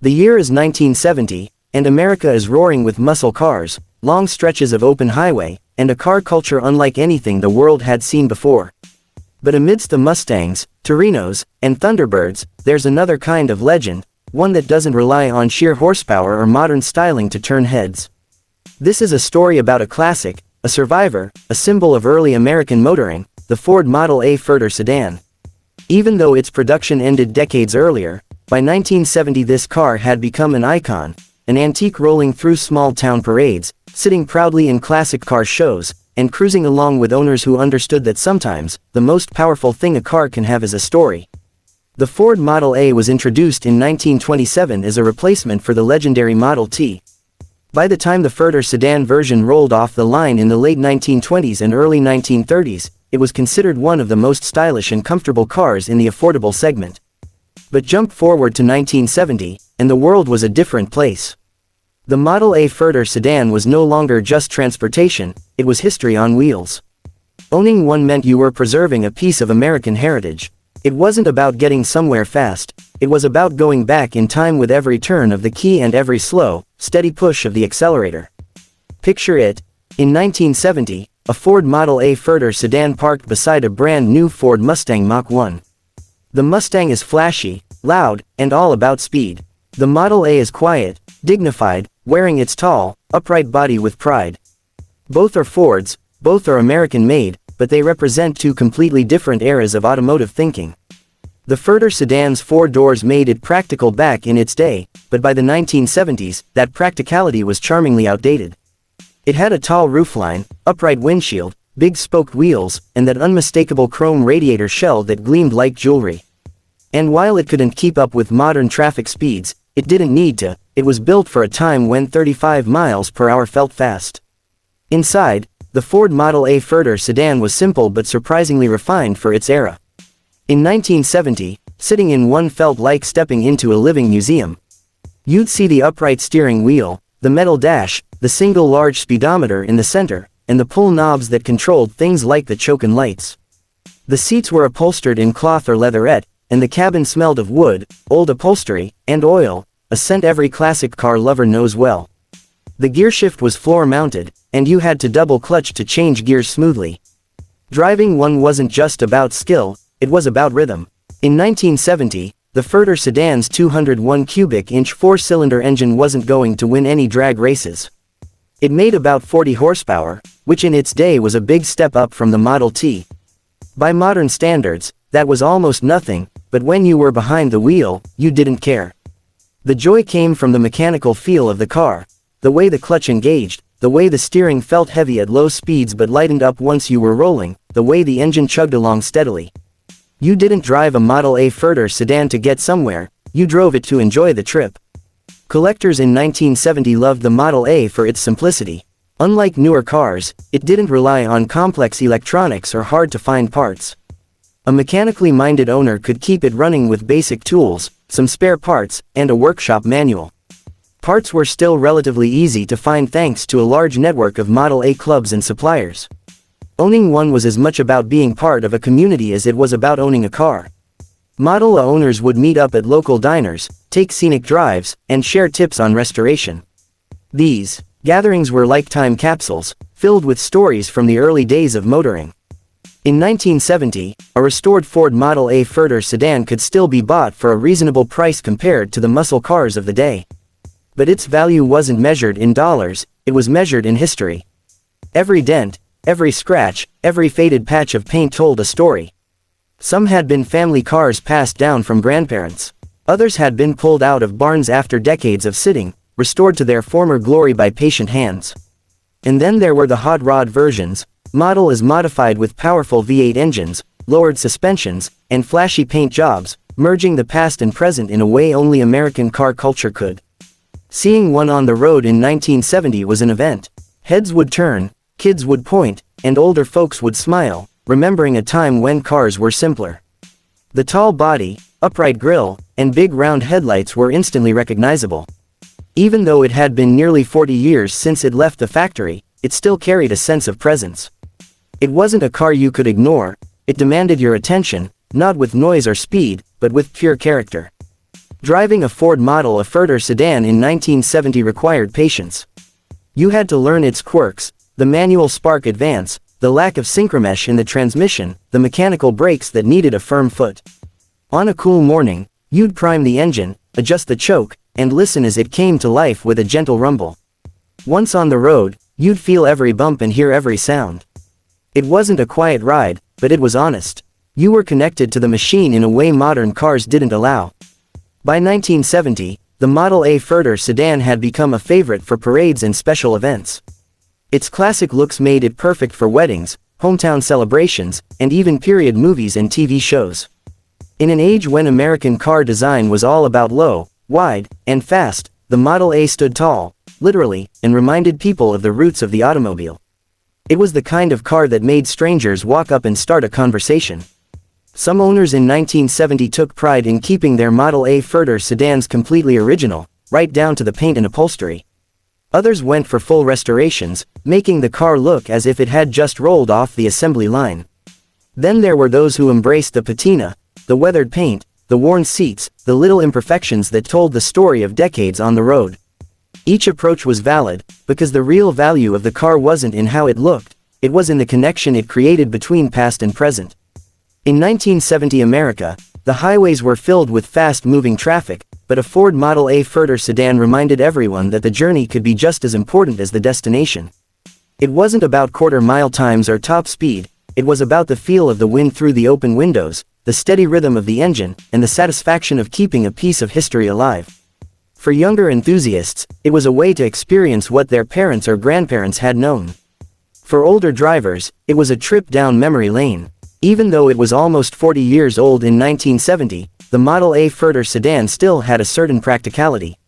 The year is 1970, and America is roaring with muscle cars, long stretches of open highway, and a car culture unlike anything the world had seen before. But amidst the Mustangs, Torinos, and Thunderbirds, there's another kind of legend, one that doesn't rely on sheer horsepower or modern styling to turn heads. This is a story about a classic, a survivor, a symbol of early American motoring, the Ford Model A Fordor Sedan. Even though its production ended decades earlier, by 1970 this car had become an icon, an antique rolling through small-town parades, sitting proudly in classic car shows, and cruising along with owners who understood that sometimes, the most powerful thing a car can have is a story. The Ford Model A was introduced in 1927 as a replacement for the legendary Model T. By the time the Fordor Sedan version rolled off the line in the late 1920s and early 1930s, it was considered one of the most stylish and comfortable cars in the affordable segment. But jump forward to 1970, and the world was a different place. The Model A Fordor Sedan was no longer just transportation, it was history on wheels. Owning one meant you were preserving a piece of American heritage. It wasn't about getting somewhere fast, it was about going back in time with every turn of the key and every slow, steady push of the accelerator. Picture it, in 1970, a Ford Model A Fordor Sedan parked beside a brand new Ford Mustang Mach 1. The Mustang is flashy, loud, and all about speed. The Model A is quiet, dignified, wearing its tall, upright body with pride. Both are Fords, both are American-made, but they represent two completely different eras of automotive thinking. The Fordor Sedan's four doors made it practical back in its day, but by the 1970s, that practicality was charmingly outdated. It had a tall roofline, upright windshield, big spoked wheels, and that unmistakable chrome radiator shell that gleamed like jewelry. And while it couldn't keep up with modern traffic speeds, it didn't need to, it was built for a time when 35 miles per hour felt fast. Inside, the Ford Model A Fordor Sedan was simple but surprisingly refined for its era. In 1970, sitting in one felt like stepping into a living museum. You'd see the upright steering wheel, the metal dash, the single large speedometer in the center, and the pull knobs that controlled things like the choke and lights. The seats were upholstered in cloth or leatherette, and the cabin smelled of wood, old upholstery, and oil, a scent every classic car lover knows well. The gearshift was floor-mounted, and you had to double-clutch to change gears smoothly. Driving one wasn't just about skill, it was about rhythm. In 1970, the Fordor Sedan's 201 cubic inch four-cylinder engine wasn't going to win any drag races. It made about 40 horsepower, which in its day was a big step up from the Model T. By modern standards, that was almost nothing, but when you were behind the wheel, you didn't care. The joy came from the mechanical feel of the car, the way the clutch engaged, the way the steering felt heavy at low speeds but lightened up once you were rolling, the way the engine chugged along steadily. You didn't drive a Model A Fordor Sedan to get somewhere, you drove it to enjoy the trip. Collectors in 1970 loved the Model A for its simplicity. Unlike newer cars, it didn't rely on complex electronics or hard-to-find parts. A mechanically minded owner could keep it running with basic tools, some spare parts, and a workshop manual. Parts were still relatively easy to find thanks to a large network of Model A clubs and suppliers. Owning one was as much about being part of a community as it was about owning a car. ModelA owners would meet up at local diners, take scenic drives, and share tips on restoration. These gatherings were like time capsules, filled with stories from the early days of motoring. In 1970, a restored Ford Model A Fordor Sedan could still be bought for a reasonable price compared to the muscle cars of the day. But its value wasn't measured in dollars, it was measured in history. Every dent, every scratch, every faded patch of paint told a story. Some had been family cars passed down from grandparents. Others had been pulled out of barns after decades of sitting, restored to their former glory by patient hands. And then there were the hot rod versions, Model as modified with powerful V8 engines, lowered suspensions, and flashy paint jobs, merging the past and present in a way only American car culture could. Seeing one on the road in 1970 was an event. Heads would turn, kids would point, and older folks would smile, remembering a time when cars were simpler. The tall body, upright grille, and big round headlights were instantly recognizable. Even though it had been nearly 40 years since it left the factory, it still carried a sense of presence. It wasn't a car you could ignore, it demanded your attention, not with noise or speed, but with pure character. Driving a FordModelAFordor sedan in 1970 required patience. You had to learn its quirks, the manual spark advance, the lack of synchromesh in the transmission, the mechanical brakes that needed a firm foot. On a cool morning, you'd prime the engine, adjust the choke, and listen as it came to life with a gentle rumble. Once on the road, you'd feel every bump and hear every sound. It wasn't a quiet ride, but it was honest. You were connected to the machine in a way modern cars didn't allow. By 1970, the ModelAFordor sedan had become a favorite for parades and special events. Its classic looks made it perfect for weddings, hometown celebrations, and even period movies and TV shows. In an age when American car design was all about low, wide, and fast, the Model A stood tall, literally, and reminded people of the roots of the automobile. It was the kind of car that made strangers walk up and start a conversation. Some owners in 1970 took pride in keeping their ModelAFordor sedans completely original, right down to the paint and upholstery. Others went for full restorations, making the car look as if it had just rolled off the assembly line. Then there were those who embraced the patina, the weathered paint, the worn seats, the little imperfections that told the story of decades on the road. Each approach was valid, because the real value of the car wasn't in how it looked, it was in the connection it created between past and present. In 1970 America, the highways were filled with fast-moving traffic, but a FordModelAFordor sedan reminded everyone that the journey could be just as important as the destination. It wasn't about quarter-mile times or top speed, it was about the feel of the wind through the open windows, the steady rhythm of the engine, and the satisfaction of keeping a piece of history alive. For younger enthusiasts, it was a way to experience what their parents or grandparents had known. For older drivers, it was a trip down memory lane. Even though it was almost 40 years old in 1970, the ModelAFordor sedan still had a certain practicality.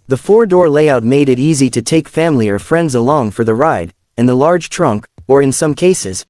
The four-door layout made it easy to take family or friends along for the ride, and the large trunk, or in some cases,